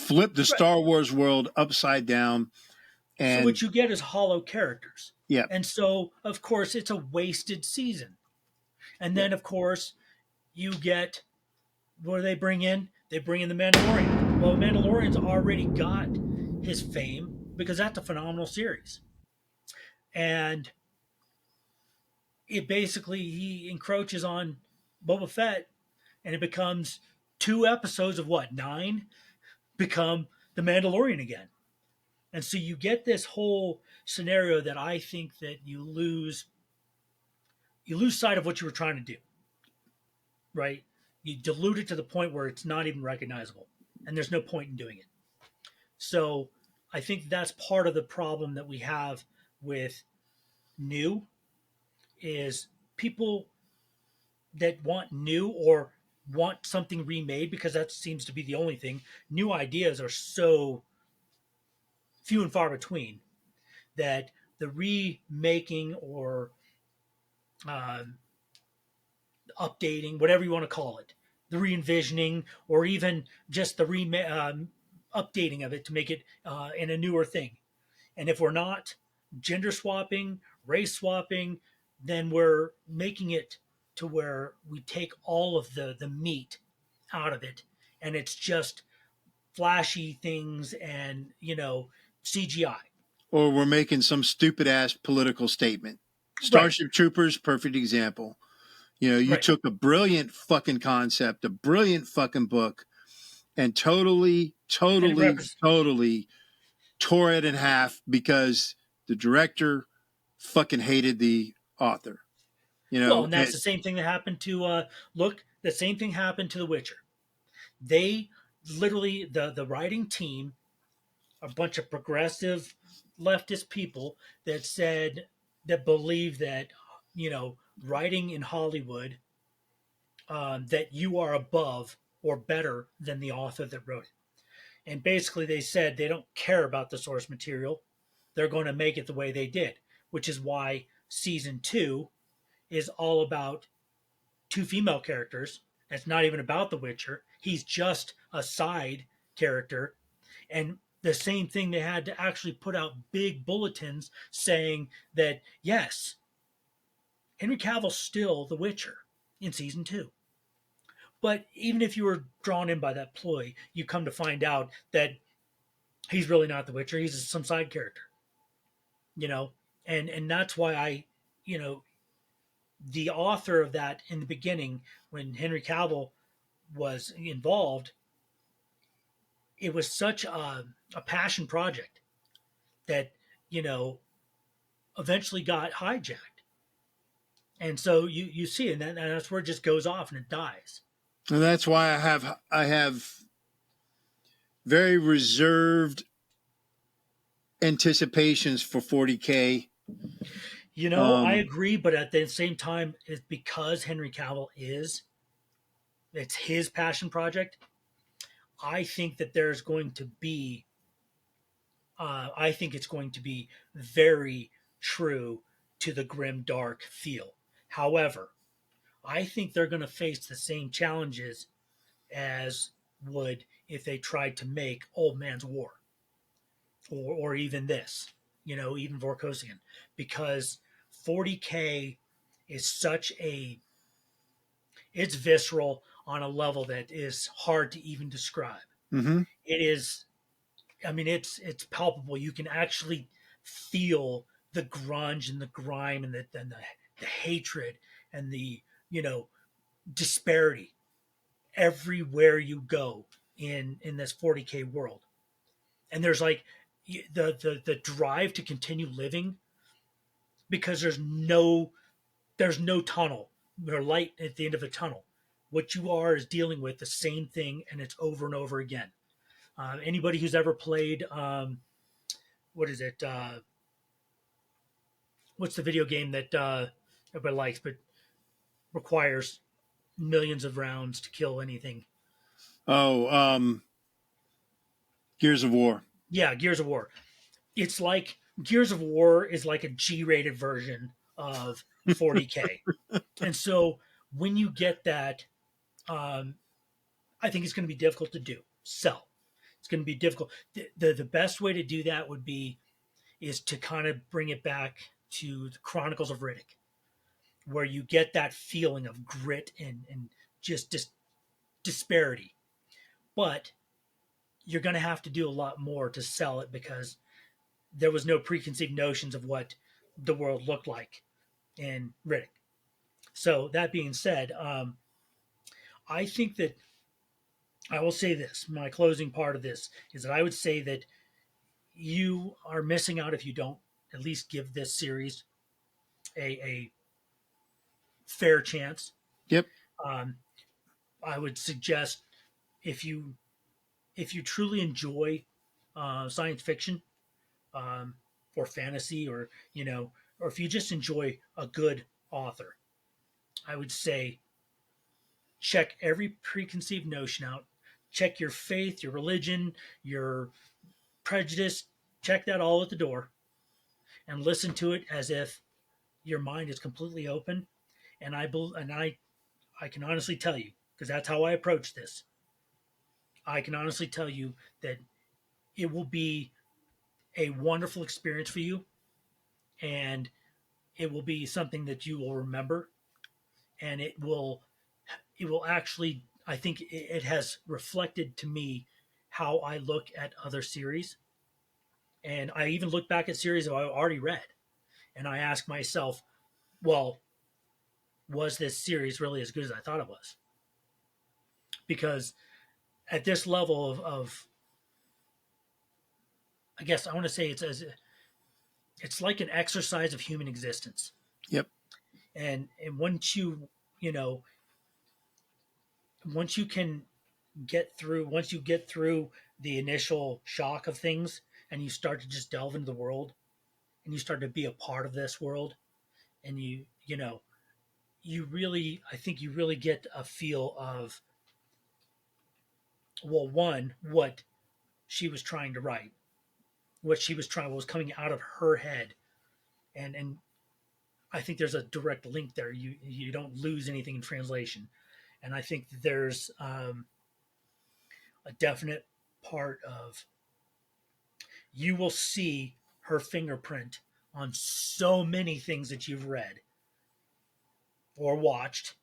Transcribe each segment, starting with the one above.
flip the Star Wars world upside down. And so what you get is hollow characters. Yeah. And so, of course, it's a wasted season. And then, of course, you get, what do they bring in? They bring in the Mandalorian. Well, Mandalorian's already got his fame because that's a phenomenal series. And it basically, he encroaches on Boba Fett, and it becomes 2 episodes of what, 9 become the Mandalorian again. And so you get this whole scenario that I think that you lose sight of what you were trying to do, right? You dilute it to the point where it's not even recognizable, and there's no point in doing it. So I think that's part of the problem that we have with new is people that want new or want something remade, because that seems to be the only thing. New ideas are so few and far between that the remaking or updating, whatever you want to call it, the re-envisioning, or even just the updating of it to make it in a newer thing. And if we're not gender swapping, race swapping, then we're making it to where we take all of the meat out of it, and it's just flashy things and CGI. Or we're making some stupid ass political statement. Starship Troopers, perfect example. You took a brilliant fucking concept, a brilliant fucking book, and totally tore it in half because the director fucking hated the author. Well, and that's the same thing that happened to the same thing happened to The Witcher. They literally, the writing team, a bunch of progressive leftist people that believe that writing in Hollywood, that you are above or better than the author that wrote it. And basically they said they don't care about the source material. They're going to make it the way they did, which is why season 2 is all about 2 female characters. It's not even about The Witcher. He's just a side character. And the same thing, they had to actually put out big bulletins saying that, yes, Henry Cavill's still The Witcher in season 2. But even if you were drawn in by that ploy, you come to find out that he's really not The Witcher. He's some side character, and that's why the author of that in the beginning, when Henry Cavill was involved, it was such a passion project that eventually got hijacked, and so you see it, and that's where it just goes off and it dies. And that's why I have very reserved anticipations for 40K. I agree, but at the same time, it's because Henry Cavill it's his passion project. I think that there's going to be, I think it's going to be very true to the grim, dark feel. However, I think they're going to face the same challenges as would if they tried to make Old Man's War, or even this, even Vorkosigan, because 40K is it's visceral on a level that is hard to even describe. Mm-hmm. It is, I mean, it's palpable. You can actually feel the grunge and the grime and the hatred and the disparity everywhere you go in this 40K world. And there's like the drive to continue living, because there's no tunnel or light at the end of a tunnel. What you are is dealing with the same thing, and it's over and over again. Anybody who's ever played, what is it? What's the video game that everybody likes but requires millions of rounds to kill anything? Oh, Gears of War. Yeah, Gears of War. It's like Gears of War is like a G-rated version of 40K. And so when you get that, I think it's going to be difficult to sell. It's going to be difficult. The best way to do that is to kind of bring it back to the Chronicles of Riddick, where you get that feeling of grit and just disparity. But you're going to have to do a lot more to sell it because there was no preconceived notions of what the world looked like in Riddick. So that being said, I think that I will say this. My closing part of this is that I would say that you are missing out if you don't at least give this series a fair chance. Yep. I would suggest if you truly enjoy science fiction or fantasy, or or if you just enjoy a good author, I would say check every preconceived notion out. Check your faith, your religion, your prejudice. Check that all at the door, and listen to it as if your mind is completely open. And I can honestly tell you, because that's how I approach this. I can honestly tell you that it will be a wonderful experience for you, and it will be something that you will remember, and it will actually, I think it has reflected to me how I look at other series. And I even look back at series that I've already read, and I ask myself, well, was this series really as good as I thought it was? Because at this level of I guess I want to say it's like an exercise of human existence. Yep. And you know once you can once you get through the initial shock of things, and you start to just delve into the world, and you start to be a part of this world, and you really, I think you really get a feel of, well, one, what she was trying to write, what was coming out of her head. And I think there's a direct link there. You don't lose anything in translation. And I think there's a definite part of, you will see her fingerprint on so many things that you've read or watched,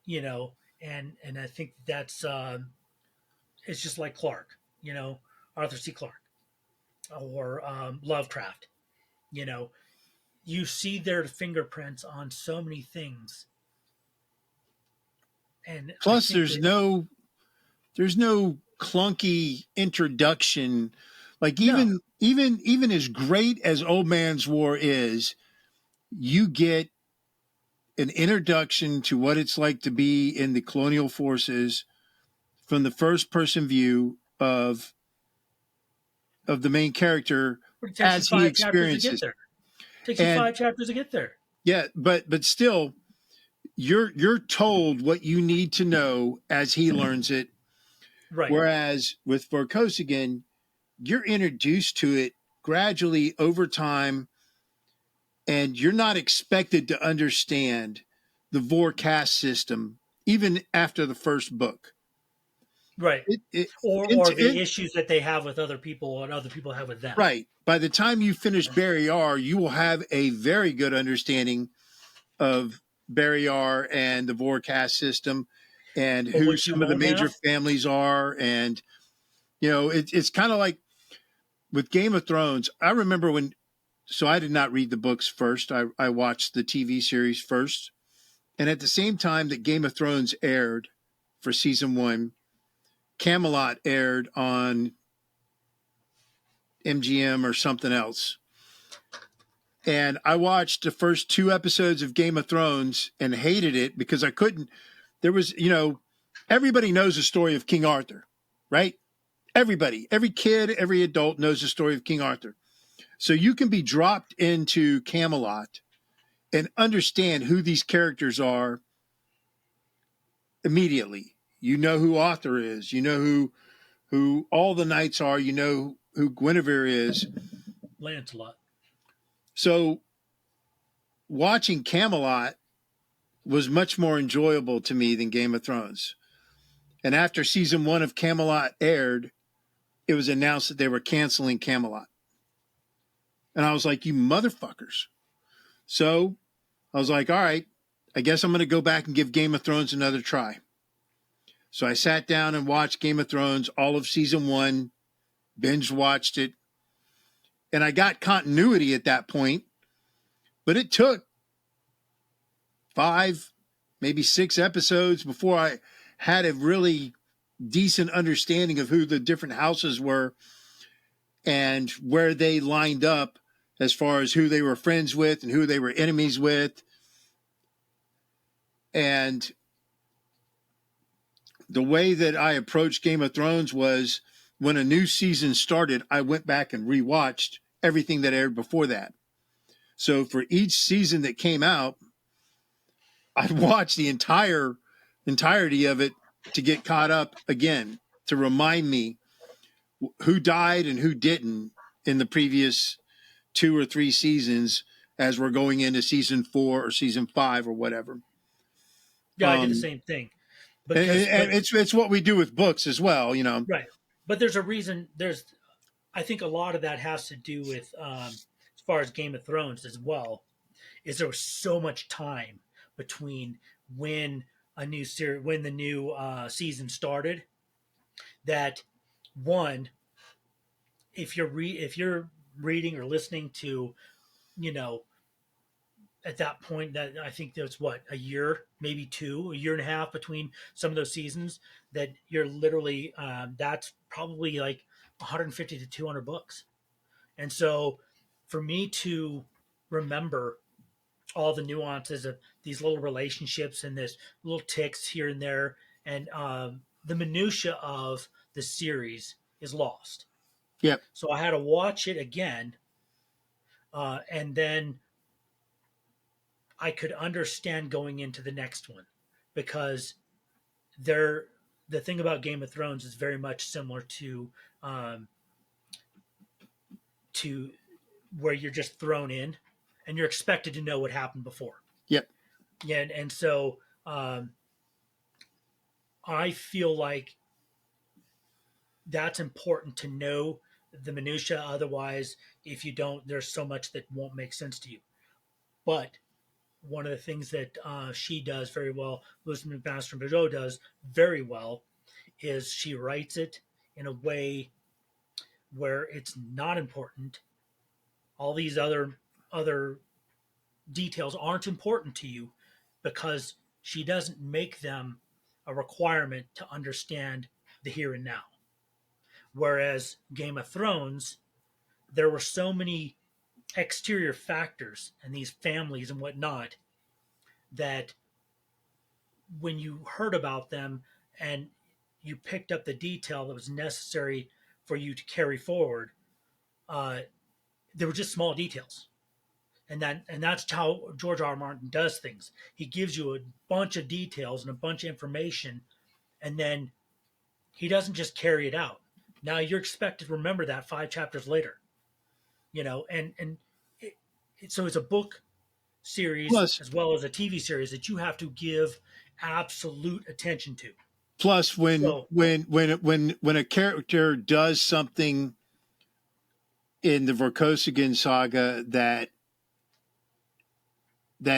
and I think that's it's just like Clark, Arthur C. Clarke, or Lovecraft. You know, you see their fingerprints on so many things, and plus there's no clunky introduction. Like even as great as Old Man's War is, you get an introduction to what it's like to be in the colonial forces from the first person view of the main character as he experiences. It takes you 5 chapters to get there. Yeah, but still, you're told what you need to know as he learns it. Right. Whereas with Vorkosigan, you're introduced to it gradually over time, and you're not expected to understand the Vorkast system even after the first book. Right. Or the issues that they have with other people and other people have with them. Right. By the time you finish Barry R, you will have a very good understanding of Barry R and the Vorkast system, and who some of the major families are. And, it's kind of like with Game of Thrones. I remember so I did not read the books first. I watched the TV series first. And at the same time that Game of Thrones aired for season 1, Camelot aired on MGM or something else. And I watched the first 2 episodes of Game of Thrones and hated it because I couldn't. There was, everybody knows the story of King Arthur, right? Everybody, every kid, every adult knows the story of King Arthur. So you can be dropped into Camelot and understand who these characters are immediately. You know who Arthur is. You know who all the knights are. You know who Guinevere is. Lancelot. So watching Camelot was much more enjoyable to me than Game of Thrones. And after season 1 of Camelot aired, it was announced that they were canceling Camelot. And I was like, you motherfuckers. So I was like, all right, I guess I'm going to go back and give Game of Thrones another try. So I sat down and watched Game of Thrones, all of season 1, binge watched it. And I got continuity at that point, but it took 5, maybe 6 episodes before I had a really decent understanding of who the different houses were and where they lined up as far as who they were friends with and who they were enemies with. And the way that I approached Game of Thrones was when a new season started, I went back and rewatched everything that aired before that. So for each season that came out, I'd watch the entirety of it to get caught up again, to remind me who died and who didn't in the previous 2 or 3 seasons as we're going into season 4 or season 5 or whatever. Yeah, I did the same thing. But it's what we do with books as well, you know. Right. But there's a reason. I think a lot of that has to do with, as far as Game of Thrones as well, is there was so much time between when the new season started, that one, if you're reading or listening to, you know, at that point, that I think there's what, a year, maybe 2, a year and a half between some of those seasons, that you're literally that's probably like 150 to 200 books. And so for me to remember all the nuances of these little relationships and this little ticks here and there, and the minutia of the series is lost. Yep. So I had to watch it again, and then I could understand going into the next one, because they're the thing about Game of Thrones is very much similar um, to where you're just thrown in and you're expected to know what happened before. Yep. Yeah, and so I feel like that's important to know the minutia. Otherwise, if you don't, there's so much that won't make sense to you. But one of the things that she does very well, Lois McMaster Bujold does very well, is she writes it in a way where it's not important. All these other details aren't important to you, because she doesn't make them a requirement to understand the here and now. Whereas Game of Thrones, there were so many exterior factors and these families and whatnot, that when you heard about them and you picked up the detail that was necessary for you to carry forward, uh, they were just small details. And that's how George R. R. Martin does things. He gives you a bunch of details and a bunch of information, and then he doesn't just carry it out. Now you're expected to remember that 5 chapters later, and so it's a book series Plus, as well as a TV series that you have to give absolute attention to. plus So when a character does something in the Vorkosigan Saga that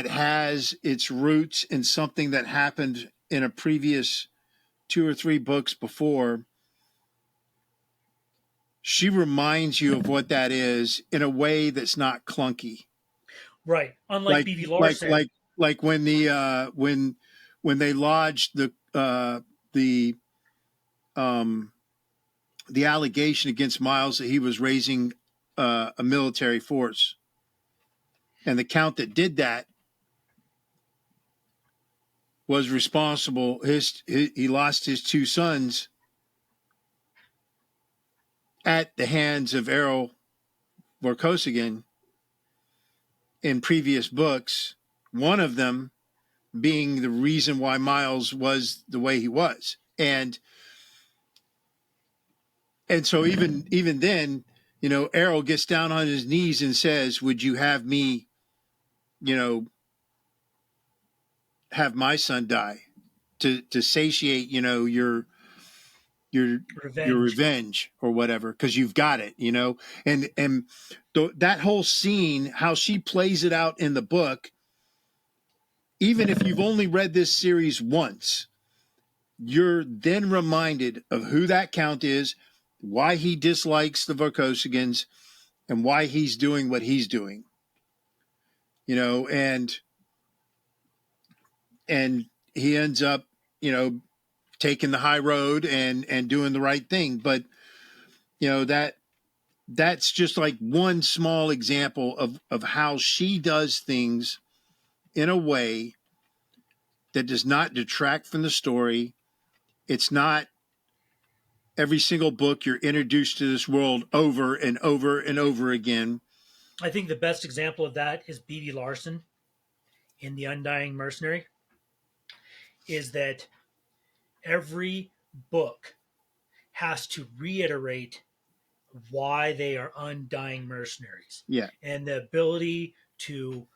has its roots in something that happened in a previous 2 or 3 books before, she reminds you of what that is in a way that's not clunky. right, unlike Like B.V. like Larson, like like when when they lodged the the allegation against Miles that he was raising a military force, and the count that did that was responsible. He lost his 2 sons at the hands of Errol Vorkosigan in previous books. One of them being the reason why Miles was the way he was, and so even then, Errol gets down on his knees and says, "Would you have me, you know, have my son die to satiate, your your Revenge. revenge or whatever, because you've got it, you know. And that whole scene, how she plays it out in the book, even if you've only read this series once, you're then reminded of who that Count is, why he dislikes the Vorkosigans, and why he's doing what he's doing. You know, and he ends up, you know, taking the high road and doing the right thing. But you know, that's just like one small example of how she does things in a way that does not detract from the story. It's not every single book you're introduced to this world over and over and over again. I think the best example of that is B.B. Larson in The Undying Mercenary. Is that every book has to reiterate why they are undying mercenaries. Yeah. And the ability to,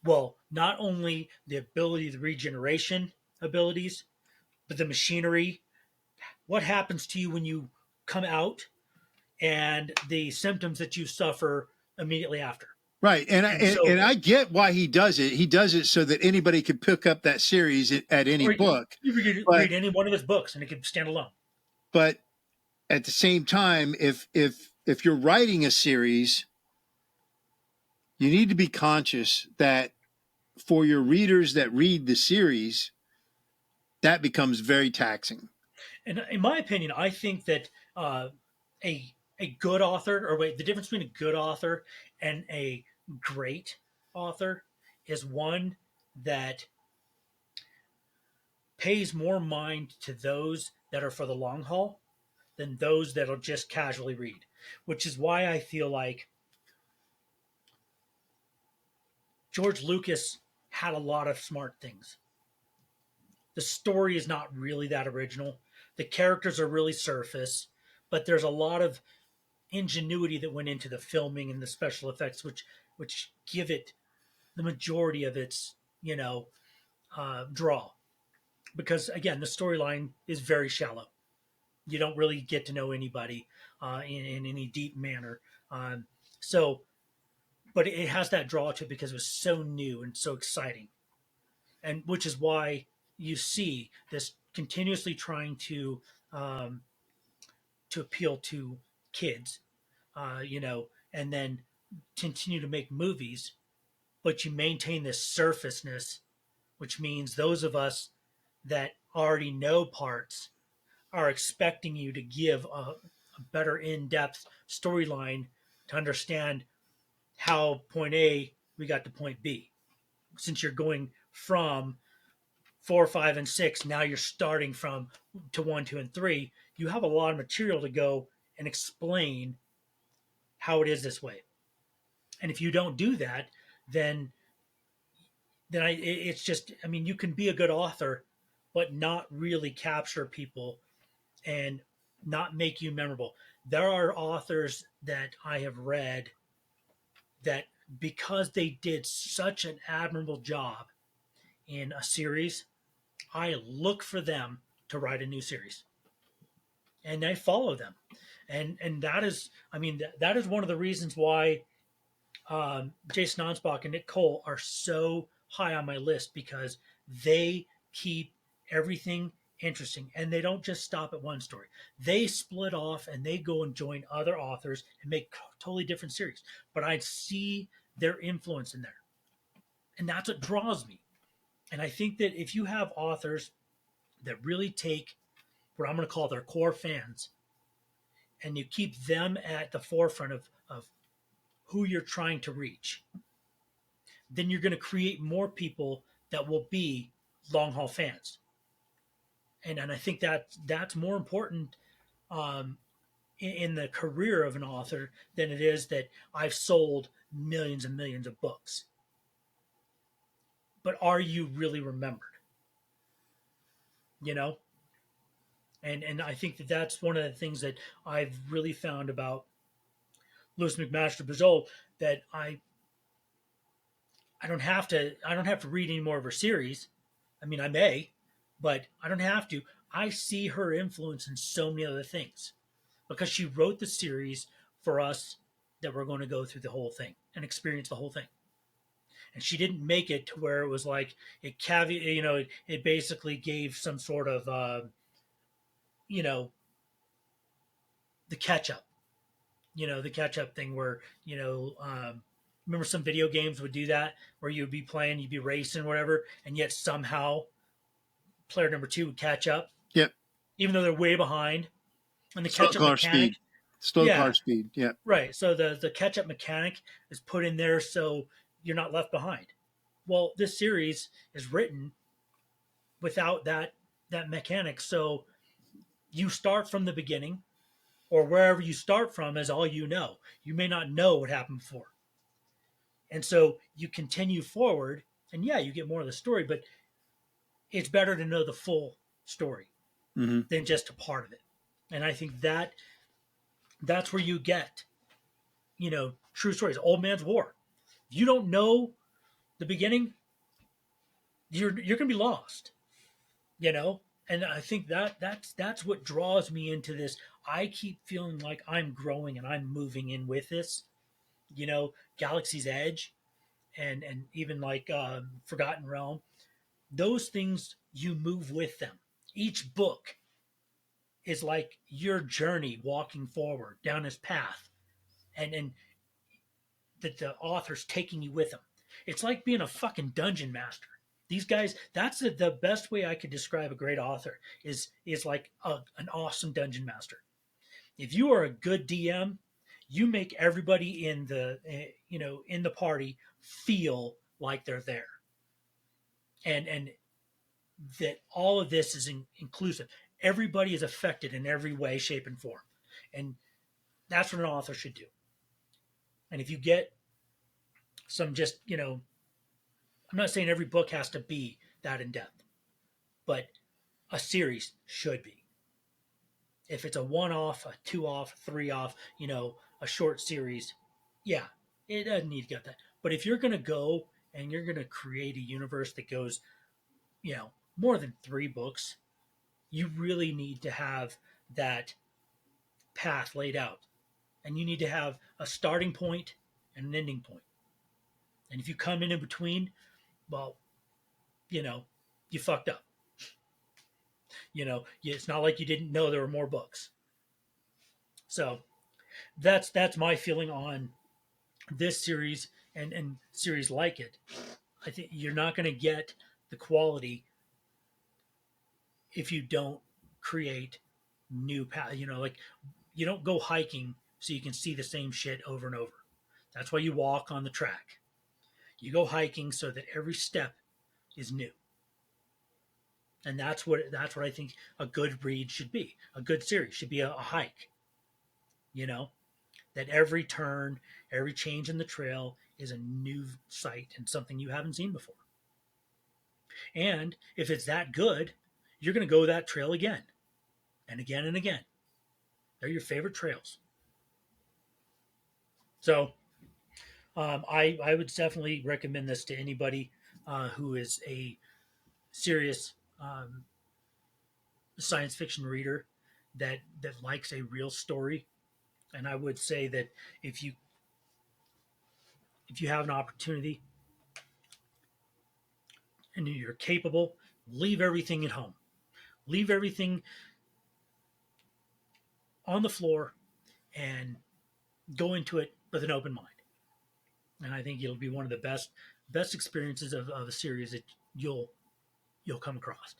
well, not only the ability, the regeneration abilities, but the machinery. What happens to you when you come out and the symptoms that you suffer immediately after? Right. And so, I get why he does it. He does it so that anybody could pick up that series at any book. You read any one of his books and it can stand alone. But at the same time, if you're writing a series, you need to be conscious that for your readers that read the series, that becomes very taxing. And in my opinion, I think that a good author, or wait, the difference between a good author and a great author is one that pays more mind to those that are for the long haul than those that'll just casually read. Which is why I feel like George Lucas had a lot of smart things. The story is not really that original. The characters are really surface, but there's a lot of ingenuity that went into the filming and the special effects, which give it the majority of its draw. Because again, the storyline is very shallow. You don't really get to know anybody in any deep manner. So, but it has that draw to it because it was so new and so exciting, and which is why you see this continuously trying to appeal to kids, and then continue to make movies, but you maintain this surfaceness, which means those of us that already know parts are expecting you to give a better in-depth storyline to understand how point A we got to point B. Since you're going from 4, 5, and 6, now you're starting from to 1, 2, and 3. You have a lot of material to go and explain how it is this way. And if you don't do that, then it's just, I mean, you can be a good author, but not really capture people and not make you memorable. There are authors that I have read that because they did such an admirable job in a series, I look for them to write a new series, and I follow them, and that is, I mean, that is one of the reasons why Jason Onspach and Nick Cole are so high on my list, because they keep everything interesting and they don't just stop at one story. They split off and they go and join other authors and make totally different series. But I see their influence in there, and that's what draws me. And I think that if you have authors that really take what I'm going to call their core fans and you keep them at the forefront of who you're trying to reach, then you're going to create more people that will be long haul fans. And I think that's more important in the career of an author than it is that I've sold millions and millions of books. But are you really remembered? You know? And I think that that's one of the things that I've really found about Lois McMaster Bujold, that I don't have to read any more of her series. I mean, I may, but I don't have to. I see her influence in so many other things because she wrote the series for us that we're going to go through the whole thing and experience the whole thing. And she didn't make it to where it was like it it basically gave some sort of you know the catch up, the catch up thing where remember some video games would do that where you'd be playing, you'd be racing, whatever, and yet somehow player number two would catch up, Yep. even though they're way behind. And the Slow catch up car mechanic, speed. Slow yeah, car speed. Yep. right. So the catch up mechanic is put in there so you're not left behind. Well, this series is written without that mechanic, so you start from the beginning, or wherever you start from is all you know. You may not know what happened before, and so you continue forward, and yeah, you get more of the story, but it's better to know the full story Mm-hmm. than just a part of it. And I think that's where you get, true stories. Old Man's War. If you don't know the beginning, you're gonna be lost. And I think that's what draws me into this. I keep feeling like I'm growing and I'm moving in with this. Galaxy's Edge, and even like Forgotten Realm. Those things you move with them. Each book is like your journey walking forward down this path, and that the author's taking you with them. It's like being a fucking dungeon master. These guys, that's the best way I could describe a great author is like an awesome dungeon master. If you are a good DM, you make everybody in the party feel like they're there, and that all of this is inclusive. Everybody is affected in every way, shape, and form, and that's what an author should do. And if you get some just I'm not saying every book has to be that in depth, but a series should be. If it's a one off, a two off, three off, a short series, yeah, it doesn't need to get that. But if you're going to go and you're going to create a universe that goes, more than 3 books, you really need to have that path laid out. And you need to have a starting point and an ending point. And if you come in between, well, you fucked up. It's not like you didn't know there were more books. So that's my feeling on this series and series like it. I think you're not going to get the quality if you don't create new path. Like you don't go hiking so you can see the same shit over and over. That's why you walk on the track. You go hiking so that every step is new. And that's what I think a good read should be. A good series should be a hike. That every turn, every change in the trail is a new sight and something you haven't seen before. And if it's that good, you're going to go that trail again and again and again. They're your favorite trails. So I would definitely recommend this to anybody who is a serious science fiction reader that likes a real story. And I would say that if you have an opportunity and you're capable, leave everything at home. Leave everything on the floor and go into it with an open mind. And I think it'll be one of the best experiences of a series that you'll come across.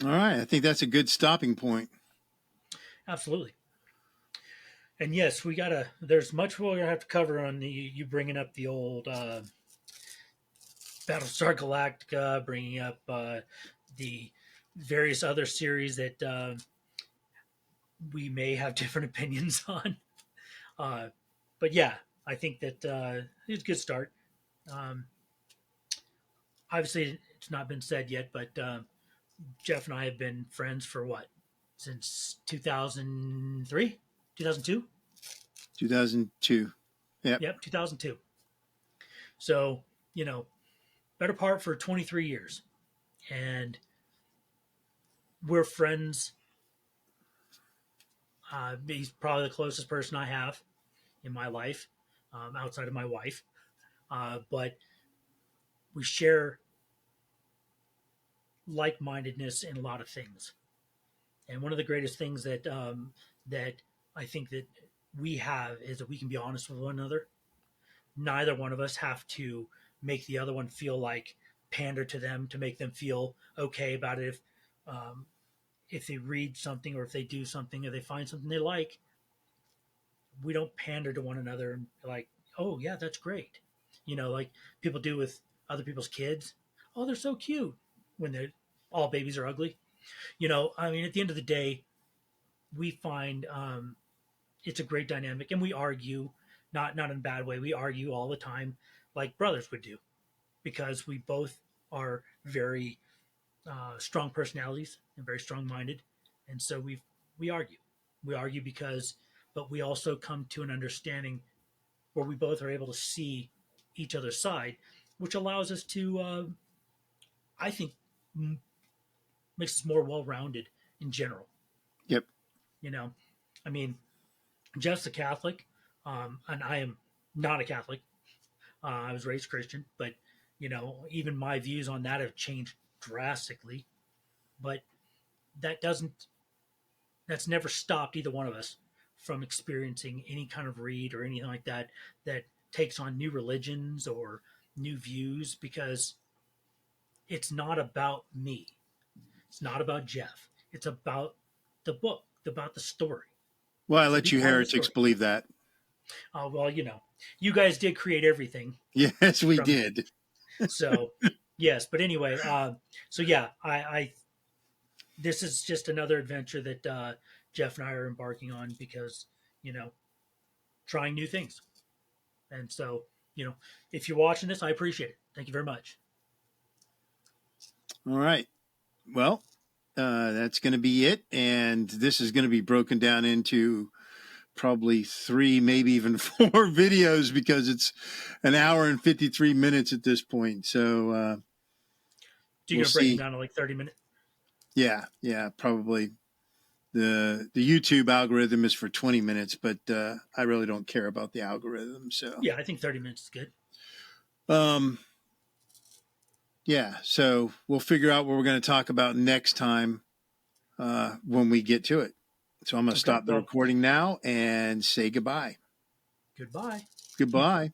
All right. I think that's a good stopping point. Absolutely. And yes, there's much we're going to have to cover on you bringing up the old Battlestar Galactica, bringing up the various other series that we may have different opinions on. But yeah, I think that it's a good start. Obviously, it's not been said yet, but Jeff and I have been friends for what? Since 2003? 2002? 2002. Yep, 2002. So, better part for 23 years. And we're friends. He's probably the closest person I have in my life, outside of my wife. But we share like-mindedness in a lot of things. And one of the greatest things that I think that we have is that we can be honest with one another. Neither one of us have to make the other one feel like pander to them to make them feel okay about it. If they read something or if they do something or they find something they like, we don't pander to one another and like, oh yeah, that's great. Like people do with other people's kids. Oh, they're so cute when they're all babies are ugly. I mean, at the end of the day, we find it's a great dynamic, and we argue, not in a bad way. We argue all the time, like brothers would do, because we both are very strong personalities and very strong minded, and so we argue. We argue because, but we also come to an understanding where we both are able to see each other's side, which allows us to, I think, makes us more well rounded in general. Yep. I mean, Jeff's a Catholic, and I am not a Catholic. I was raised Christian, but even my views on that have changed drastically. But that doesn't that's never stopped either one of us from experiencing any kind of read or anything like that that takes on new religions or new views, because it's not about me. It's not about Jeff. It's about the book, about the story. Well, I To let be you part of the heretics story. believe that. Well, you guys did create everything Yes, we from me. did. So yes, but anyway, so yeah, I this is just another adventure that Jeff and I are embarking on because you know trying new things, and so if you're watching this, I appreciate it. Thank you very much. All right. Well, that's going to be it. And this is going to be broken down into probably 3, maybe even 4 videos because it's an hour and 53 minutes at this point. So Do you we'll gonna break them see. down in like 30 minutes? Yeah, probably. The YouTube algorithm is for 20 minutes, but I really don't care about the algorithm. So Yeah, I think 30 minutes is good. um, yeah, so we'll figure out what we're going to talk about next time when we get to it. So I'm going to Okay. stop the Well, recording now and say goodbye. goodbye. Goodbye.